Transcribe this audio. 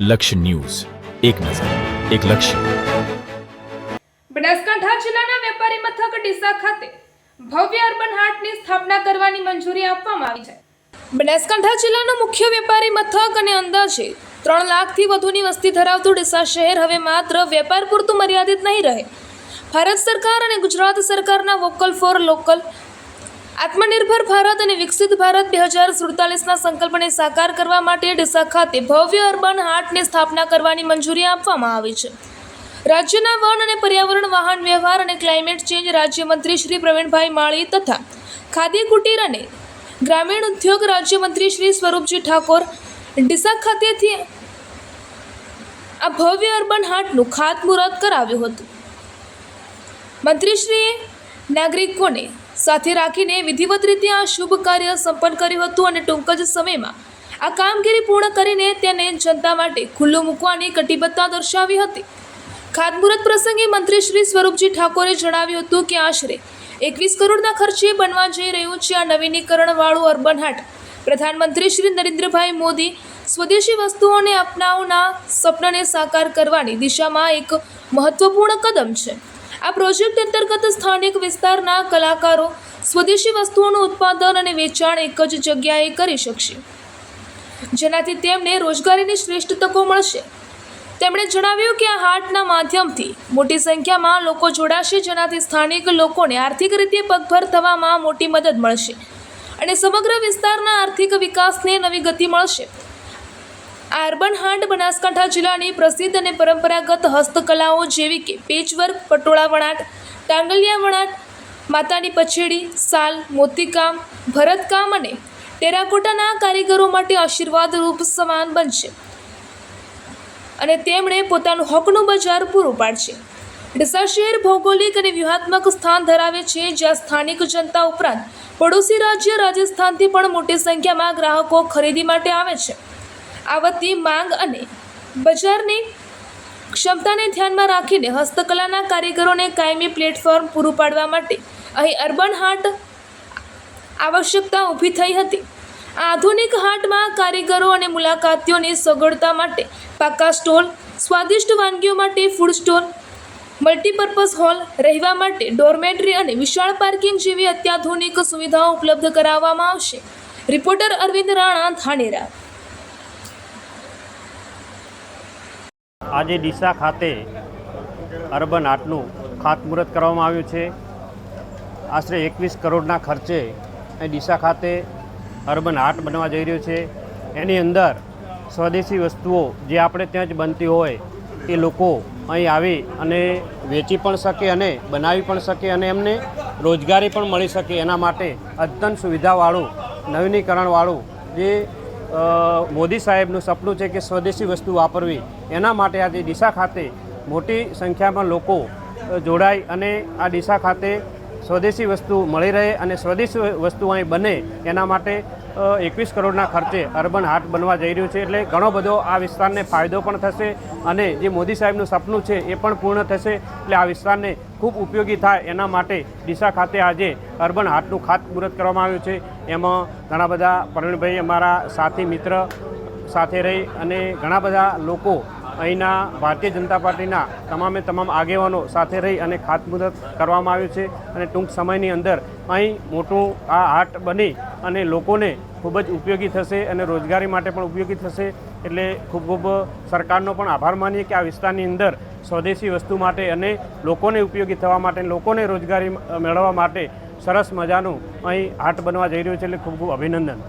લક્ષ્ય ન્યૂઝ, એક નજર, એક લક્ષ્ય. બનાસકાંઠા જિલ્લાના વેપારી મથક ડીસા ખાતે ભવ્ય અર્બન હાટની સ્થાપના કરવાની મંજૂરી આપવામાં આવી છે. બનાસકાંઠા જિલ્લાનું મુખ્ય વેપારી મથક અને અંદાજે 3 લાખથી વધુની વસ્તી ધરાવતું ડીસા શહેર હવે માત્ર વેપાર પૂરતું મર્યાદિત નહીં રહે. ભારત સરકાર અને ગુજરાત સરકારના વોકલ ફોર લોકલ, આત્મનિર્ભર ભારત અને વિકસિત ભારત 2047ના સંકલ્પને સાકાર કરવા માટે ડીસા ખાતે ભવ્ય અર્બન હાટની સ્થાપના કરવાની મંજૂરી આપવામાં આવી છે. રાજ્યના વન અને પર્યાવરણ, વાહન વ્યવહાર અને ક્લાઇમેટ ચેન્જ રાજ્યમંત્રી શ્રી પ્રવીણભાઈ માળી તથા ખાદી કુટીર અને ગ્રામીણ ઉદ્યોગ રાજ્યમંત્રી શ્રી સ્વરૂપજી ઠાકોર ડીસા ખાતેથી આ ભવ્ય અર્બન હાટનું ખાતમુહૂર્ત કરાવ્યું હતું. મંત્રીશ્રીએ નાગરિકોને સાથે રાખીને વિધિવત રીતે આ શુભ કાર્ય સંપન્ન કર્યું હતું અને ટૂંક જ સમયમાં આ કામગીરી પૂર્ણ કરીને તેને જનતા માટે ખુલ્લું મૂકવાની કટિબદ્ધતા દર્શાવી હતી. ખાતમુહૂર્ત પ્રસંગે મંત્રી શ્રી સ્વરૂપજી ઠાકોરે જણાવ્યું હતું કે આશરે 21 કરોડના ખર્ચે બનવા જઈ રહ્યું છે આ નવીનીકરણવાળું અર્બન હાટ પ્રધાનમંત્રી શ્રી નરેન્દ્રભાઈ મોદી સ્વદેશી વસ્તુઓને અપનાવવાના સપનાને સાકાર કરવાની દિશામાં એક મહત્વપૂર્ણ કદમ છે. આ પ્રોજેક્ટ અંતર્ગત સ્થાનિક વિસ્તારના કલાકારો સ્વદેશી વસ્તુઓનું ઉત્પાદન અને વેચાણ એક જ જગ્યાએ કરી શકશે, જેનાથી તેમને રોજગારીની શ્રેષ્ઠ તકો મળશે. તેમણે જણાવ્યું કે આ હાટના માધ્યમથી મોટી સંખ્યામાં લોકો જોડાશે, જેનાથી સ્થાનિક લોકોને આર્થિક રીતે પગભર થવામાં મોટી મદદ મળશે અને સમગ્ર વિસ્તારના આર્થિક વિકાસને નવી ગતિ મળશે. આ અર્બન હાટ બનાસકાંઠા જિલ્લાની પ્રસિદ્ધ અને પરંપરાગત હસ્તકલાઓ જેવી કે પેચવર્ક, પટોળા વણાટ, ટાંગલિયા વણાટ, માતાની પછેડી, શાલ, મોતીકામ, ભરતકામ અને ટેરાકોટાના કારીગરો માટે આશીર્વાદરૂપ સમાન બનશે અને તેમણે પોતાનું હકનું બજાર પૂરું પાડશે. ડીસા શહેર ભૌગોલિક અને વ્યૂહાત્મક સ્થાન ધરાવે છે, જ્યાં સ્થાનિક જનતા ઉપરાંત પડોશી રાજ્ય રાજસ્થાનથી પણ મોટી સંખ્યામાં ગ્રાહકો ખરીદી માટે આવે છે. આવતી માંગ અને બજારની ક્ષમતાને ધ્યાનમાં રાખીને હસ્તકલાના કારીગરોને કાયમી પ્લેટફોર્મ પૂરું પાડવા માટે અહીં અર્બન હાટ આવશ્યકતા ઊભી થઈ હતી. આ આધુનિક હાટમાં કારીગરો અને મુલાકાતીઓની સગવડતા માટે પાકા સ્ટોલ, સ્વાદિષ્ટ વાનગીઓ માટે ફૂડ સ્ટોલ, મલ્ટીપર્પઝ હોલ, રહેવા માટે ડોરમેટરી અને વિશાળ પાર્કિંગ જેવી અત્યાધુનિક સુવિધાઓ ઉપલબ્ધ કરાવવામાં આવશે. રિપોર્ટર અરવિંદ રાણા, ધાનેરા. આજે ડીસા ખાતે અર્બન હાટનું ખાતમુહૂર્ત કરવામાં આવ્યું છે. આશરે 21 કરોડના ખર્ચે ડીસા ખાતે અર્બન હાટ બનવા જઈ રહ્યું છે. એની અંદર સ્વદેશી વસ્તુઓ જે આપણે ત્યાં જ બનતી હોય એ લોકો અહીં આવી અને વેચી પણ શકે અને બનાવી પણ શકે અને એમને રોજગારી પણ મળી શકે. એના માટે અદ્યતન સુવિધાવાળું, નવીનીકરણવાળું જે મોદી સાહેબનું સપનું છે કે સ્વદેશી વસ્તુ વાપરવી, એના માટે આજે ડીસા ખાતે મોટી સંખ્યામાં લોકો જોડાય અને આ ડીસા ખાતે સ્વદેશી વસ્તુ મળી રહે અને સ્વદેશી વસ્તુ અહીં બને એના માટે 21 કરોડના ખર્ચે અર્બન હાટ બનવા જઈ રહ્યું છે. એટલે ઘણો બધો આ વિસ્તારને ફાયદો પણ થશે અને જે મોદી સાહેબનું સપનું છે એ પણ પૂર્ણ થશે. એટલે આ વિસ્તારને ખૂબ ઉપયોગી થાય એના માટે ડીસા ખાતે આજે અર્બન હાટનું ખાતમુહૂર્ત કરવામાં આવ્યું છે. એમાં ઘણા બધા પ્રવીણભાઈ અમારા સાથી મિત્ર સાથે રહી અને ઘણા બધા લોકો અહીંના ભારતીય જનતા પાર્ટીના તમામ આગેવાનો સાથે રહી અને ખાતમુહૂર્ત કરવામાં આવ્યું છે. અને ટૂંક સમયની અંદર અહીં મોટું આ હાટ બની અને લોકોને ખૂબ જ ઉપયોગી થશે અને રોજગારી માટે પણ ઉપયોગી થશે. એટલે ખૂબ સરકારનો પણ આભાર માનીએ કે આ વિસ્તારની અંદર સ્વદેશી વસ્તુ માટે અને લોકોને ઉપયોગી થવા માટે, લોકોને રોજગારી મેળવવા માટે સરસ મજાનું અહીં હાટ બનવા જઈ રહ્યું છે. એટલે ખૂબ અભિનંદન.